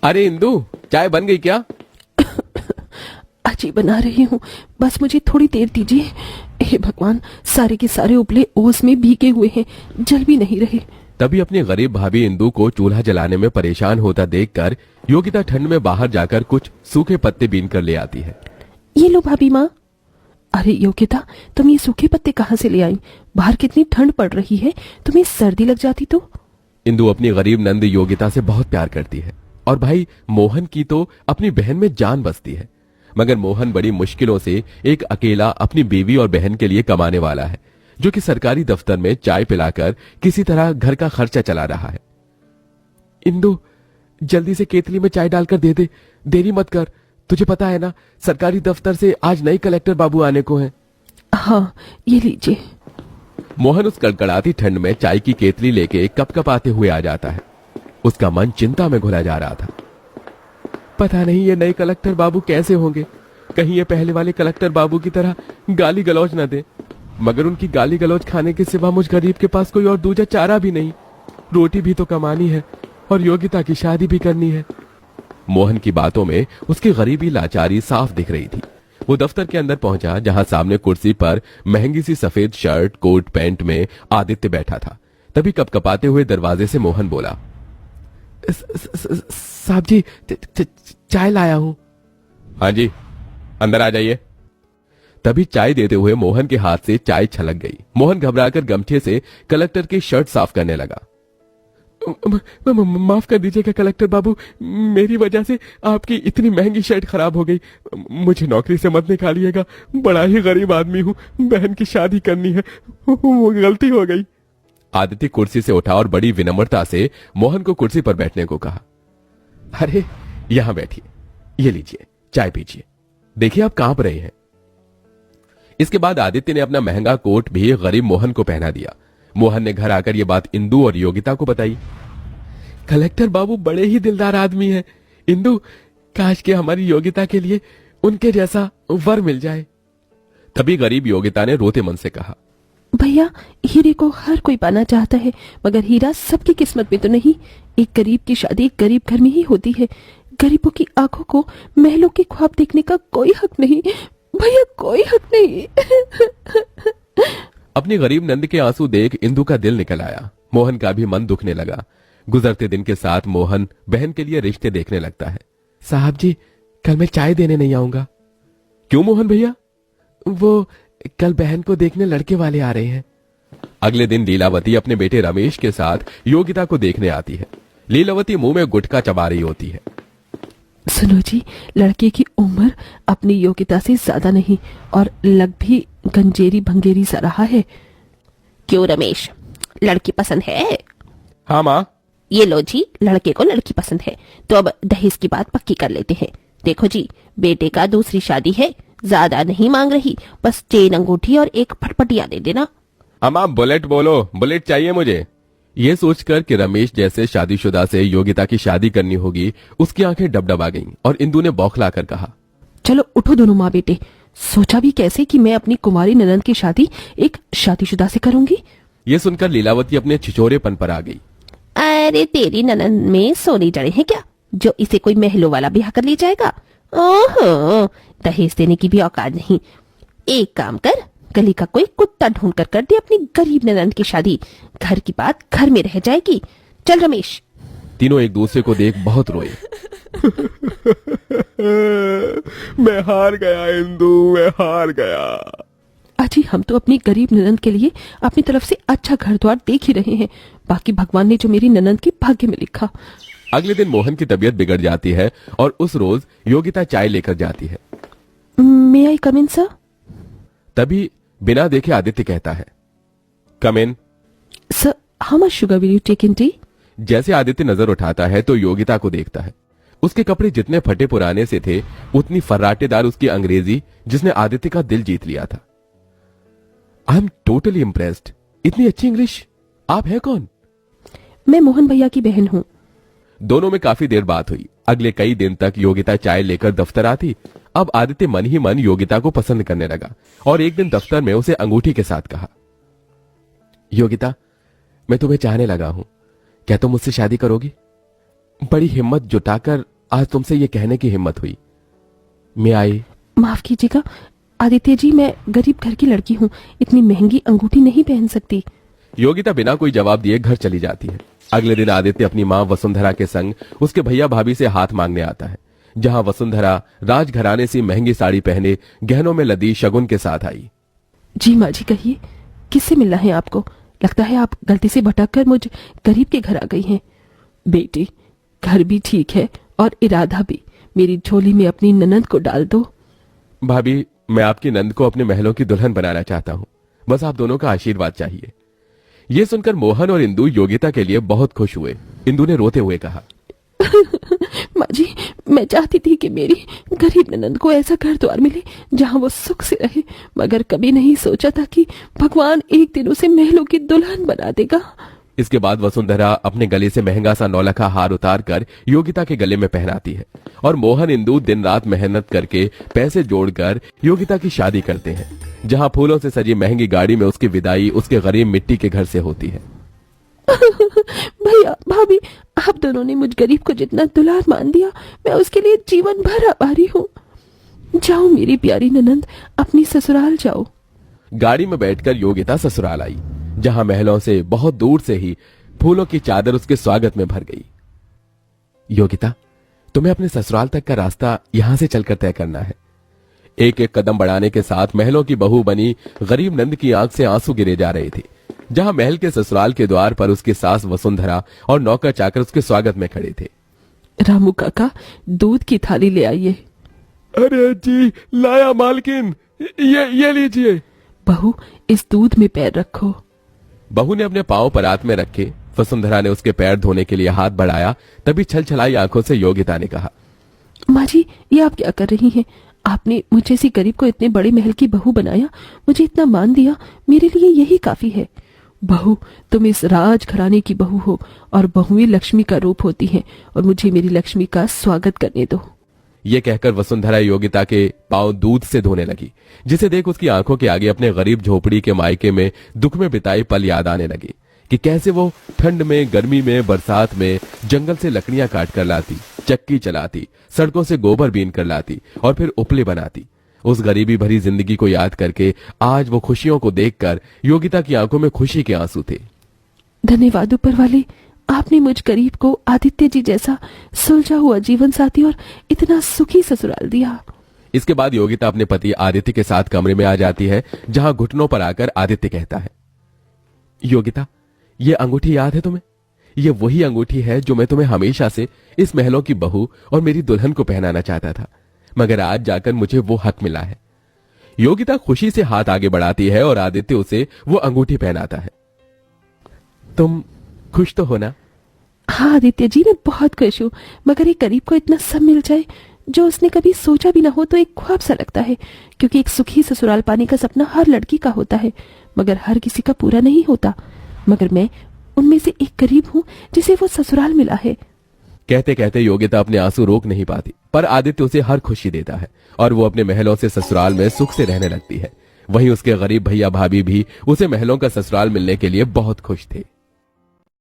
अरे इंदु, चाय बन गई क्या? अजी बना रही हूँ, बस मुझे थोड़ी देर दीजिए। हे भगवान, सारे के सारे उपले ओस में भीगे हुए हैं, जल भी नहीं रहे। तभी अपनी गरीब भाभी इंदु को चूल्हा जलाने में परेशान होता देखकर योगिता ठंड में बाहर जाकर कुछ सूखे पत्ते बीन कर ले आती है। ये लो भाभी माँ। अरे योगिता, तुम ये सूखे पत्ते कहाँ से ले आई? बाहर कितनी ठंड पड़ रही है, तुम्हें सर्दी लग जाती तो। इंदु अपनी गरीब नंद योगिता से बहुत प्यार करती है और भाई मोहन की तो अपनी बहन में जान बसती है, मगर मोहन बड़ी मुश्किलों से एक अकेला अपनी बीवी और बहन के लिए कमाने वाला है, जो कि सरकारी दफ्तर में चाय पिलाकर किसी तरह घर का खर्चा चला रहा है। इंदु, जल्दी से केतली में चाय डालकर दे दे, देरी मत कर। तुझे पता है ना, सरकारी दफ्तर से आज नई कलेक्टर बाबू आने को हैं। हाँ, ये लीजिए। मोहन उस कड़कड़ाती ठंड में चाय की केतली लेके कपकपाते हुए आ जाता है। उसका मन चिंता में घुला जा रहा था। पता नहीं ये नए कलेक्टर बाबू कैसे होंगे, कहीं ये पहले वाले कलेक्टर बाबू की तरह गाली गलौज न दे। मगर उनकी गाली गलौज खाने के सिवा मुझ गरीब के पास कोई और दूजा चारा भी नहीं। रोटी भी तो कमानी है और योगिता की शादी भी करनी है। मोहन की बातों में उसकी गरीबी लाचारी साफ दिख रही थी। वो दफ्तर के अंदर पहुंचा, जहां सामने कुर्सी पर महंगी सी सफेद शर्ट कोट पैंट में आदित्य बैठा था। तभी कपकपाते हुए दरवाजे से मोहन बोला, साहब जी, चाय लाया हूं। हाँ जी, अंदर आ जाइए। तभी चाय देते हुए मोहन के हाथ से चाय छलक गई। मोहन घबराकर गमछे से कलेक्टर की शर्ट साफ करने लगा। माफ कर दीजिएगा कलेक्टर बाबू, मेरी वजह से आपकी इतनी महंगी शर्ट खराब हो गई। मुझे नौकरी से मत निकालिएगा, बड़ा ही गरीब आदमी हूँ, बहन की शादी करनी है, वो गलती हो गई। आदित्य कुर्सी से उठा और बड़ी विनम्रता से मोहन को कुर्सी पर बैठने को कहा। अरे यहां बैठिए, ये लीजिए चाय पीजिए, देखिए आप कांप रहे हैं। इसके बाद आदित्य ने अपना महंगा कोट भी गरीब मोहन को पहना दिया। मोहन ने घर आकर यह बात इंदु और योगिता को बताई। कलेक्टर बाबू बड़े ही दिलदार आदमी हैं। इंदु, काश के हमारी योगिता के लिए उनके जैसा वर मिल जाए। तभी गरीब योगिता ने रोते मन से कहा, भैया, हीरे को हर कोई पाना चाहता है, मगर हीरा सबकी किस्मत में तो नहीं। एक गरीब की शादी एक गरीब घर में ही होती है। गरीबों की आंखों को महलों के ख्वाब देखने का कोई हक नहीं भैया, कोई हक नहीं। अपनी गरीब नंद के आंसू देख इंदु का दिल निकल आया। मोहन का भी मन दुखने लगा। गुजरते दिन के साथ मोहन बहन के लिए रिश्ते देखने लगता है। साहब जी, कल मैं चाय देने नहीं आऊंगा। क्यों मोहन भैया? वो कल बहन को देखने लड़के वाले आ रहे हैं। अगले दिन लीलावती अपने बेटे रमेश के साथ योगिता को देखने आती है। लीलावती मुंह में गुटखा चबा रही होती है। सुनो जी, लड़के की उम्र अपनी योग्यता से ज्यादा नहीं और लग भी गंजेरी भंगेरी सा रहा है। क्यों रमेश, लड़की पसंद है? हाँ माँ। ये लो जी, लड़के को लड़की पसंद है तो अब दहेज की बात पक्की कर लेते हैं। देखो जी, बेटे का दूसरी शादी है, ज्यादा नहीं मांग रही, बस चेन अंगूठी और एक फटफटिया दे देना। अम्मा बुलेट बोलो, बुलेट चाहिए मुझे। ये सोचकर कि रमेश जैसे शादीशुदा से योगिता की शादी करनी होगी, उसकी आंखें डबडबा गईं और इंदु ने बौखला कर कहा, चलो उठो दोनों माँ बेटे। सोचा भी कैसे कि मैं अपनी कुमारी ननंद की शादी एक शादीशुदा से करूंगी। ये सुनकर लीलावती अपने छिछोरेपन पर आ गई। अरे तेरी ननंद में सोने जड़े हैं क्या, जो इसे कोई महलों वाला ब्याह कर ले जाएगा? ओहो, दहेज देने की भी औकात नहीं। एक काम कर, गली का कोई कुत्ता ढूंढ कर दे अपनी गरीब ननंद की शादी। घर की बात घर में रह जाएगी। चल रमेश। तीनों एक दूसरे को देख बहुत रोए। मैं हार गया इंदु, मैं हार गया। अजी, हम तो अपनी गरीब ननंद के लिए अपनी तरफ से अच्छा घर द्वार देख ही रहे हैं, बाकी भगवान ने जो मेरी ननंद की भाग्य में लिखा। अगले दिन मोहन की तबीयत बिगड़ जाती है और उस रोज योगिता चाय लेकर जाती है। May I come in sir? तभी बिना देखे आदित्य कहता है, come in. Sir, how much sugar will you take in tea? जैसे आदित्य नजर उठाता है तो योगिता को देखता है। उसके कपड़े जितने फटे पुराने से थे, उतनी फर्राटेदार उसकी अंग्रेजी जिसने आदित्य का दिल जीत लिया था। I am totally impressed. इतनी अच्छी इंग्लिश। आप हैं कौन? मैं मोहन भैया की बहन हूँ। दोनों में काफी देर बात हुई। अगले कई दिन तक योगिता चाय लेकर दफ्तर आती। अब आदित्य मन ही मन योगिता को पसंद करने लगा और एक दिन दफ्तर में उसे अंगूठी के साथ कहा, योगिता, मैं तुम्हें चाहने लगा हूं, क्या तुम मुझसे शादी करोगी? बड़ी हिम्मत जुटाकर आज तुमसे ये कहने की हिम्मत हुई। मैं आई। माफ कीजिएगा आदित्य जी, मैं गरीब घर की लड़की हूँ, इतनी महंगी अंगूठी नहीं पहन सकती। योगिता बिना कोई जवाब दिए घर चली जाती है। अगले दिन आदित्य अपनी मां वसुंधरा के संग उसके भैया भाभी से हाथ मांगने आता है, जहां वसुंधरा राजघराने से महंगी साड़ी पहने गहनों में लदी शगुन के साथ आई। जी माँ जी, कहिए किससे मिलना है आपको? लगता है आप गलती से भटक कर मुझ गरीब के घर आ गई हैं। बेटी, घर भी ठीक है और इरादा भी। मेरी झोली में अपनी ननद को डाल दो। भाभी, मैं आपकी नंद को अपने महलों की दुल्हन बनाना चाहता हूँ, बस आप दोनों का आशीर्वाद चाहिए। ये सुनकर मोहन और इंदु योगिता के लिए बहुत खुश हुए। इंदु ने रोते हुए कहा, माँ जी, मैं चाहती थी कि मेरी गरीब ननद को ऐसा घर द्वार मिले जहाँ वो सुख से रहे, मगर कभी नहीं सोचा था कि भगवान एक दिन उसे महलों की दुल्हन बना देगा। इसके बाद वसुंधरा अपने गले से महंगा सा नौलखा हार उतार कर योगिता के गले में पहनाती है और मोहन इंदु दिन रात मेहनत करके पैसे जोड़कर योगिता की शादी करते हैं, जहां फूलों से सजी महंगी गाड़ी में उसकी विदाई उसके गरीब मिट्टी के घर से होती है। भैया भाभी, आप दोनों ने मुझ गरीब को जितना दुलार मान दिया, मैं उसके लिए जीवन भर आभारी हूँ। जाओ मेरी प्यारी ननंद, अपनी ससुराल जाओ। गाड़ी में बैठकर योगिता ससुराल आई, जहां महलों से बहुत दूर से ही फूलों की चादर उसके स्वागत में भर गई। योगिता, तुम्हें अपने ससुराल तक का रास्ता यहां से चलकर तय करना है। एक एक कदम बढ़ाने के साथ महलों की बहू बनी गरीब नंद की आंख से आंसू गिरे जा रहे थे, जहां महल के ससुराल के द्वार पर उसकी सास वसुंधरा और नौकर चाकर उसके स्वागत में खड़े थे। रामू काका, दूध की थाली ले आइए। अरे जी, लाया मालकिन, ये लीजिए। बहू, इस दूध में पैर रखो। बहू ने अपने पांव पर हाथ में रखे। वसुंधरा ने उसके पैर धोने के लिए हाथ बढ़ाया, तभी छलछलाई आंखों से योगिता ने कहा, माँ जी, ये आप क्या कर रही हैं? आपने मुझे सी गरीब को इतने बड़े महल की बहू बनाया, मुझे इतना मान दिया, मेरे लिए यही काफी है। बहू, तुम इस राजघराने की बहू हो और बहुएं लक्ष्मी का रूप होती हैं, और मुझे मेरी लक्ष्मी का स्वागत करने दो। ये कहकर वसुंधरा योगिता के पांव दूध से धोने लगी, जिसे देख उसकी आंखों के आगे अपने गरीब झोपड़ी के मायके में दुख में बिताए पल याद आने लगे कि कैसे वो ठंड में, गर्मी में, बरसात में जंगल से लकड़ियां काट कर लाती, चक्की चलाती, सड़कों से गोबर बीन कर लाती और फिर उपले बनाती। उस गरीबी भरी जिंदगी को याद करके आज वो खुशियों को देखकर योगिता की आंखों में खुशी के आंसू थे। धन्यवाद ऊपर वाले, आपने मुझ गरीब को आदित्य जी जैसा सुलझा हुआ जीवन साथी और इतना सुखी ससुराल दिया। इसके बाद योगिता अपने पति आदित्य के साथ कमरे में आ जाती है, जहां घुटनों पर आकर आदित्य कहता है, योगिता, ये अंगूठी याद है तुम्हें? ये वही अंगूठी है जो मैं तुम्हें हमेशा से इस महलों की बहू और मेरी दुल्हन को पहनाना चाहता था, मगर आज जाकर मुझे वो हक मिला है। योगिता खुशी से हाथ आगे बढ़ाती है और आदित्य उसे वो अंगूठी पहनाता है। तुम खुश तो हो ना? हाँ आदित्य जी, मैं बहुत खुश हूँ, मगर एक गरीब को इतना सब मिल जाए जो उसने कभी सोचा भी ना हो तो एक ख्वाब सा लगता है, क्योंकि एक सुखी ससुराल पाने का सपना हर लड़की का होता है, मगर हर किसी का पूरा नहीं होता। मगर मैं उनमें से एक गरीब हूँ जिसे वो ससुराल मिला है। कहते कहते योगिता अपने आंसू रोक नहीं पाती, पर आदित्य उसे हर खुशी देता है और वो अपने महलों से ससुराल में सुख से रहने लगती है। वहीं उसके गरीब भैया भाभी भी उसे महलों का ससुराल मिलने के लिए बहुत खुश थे।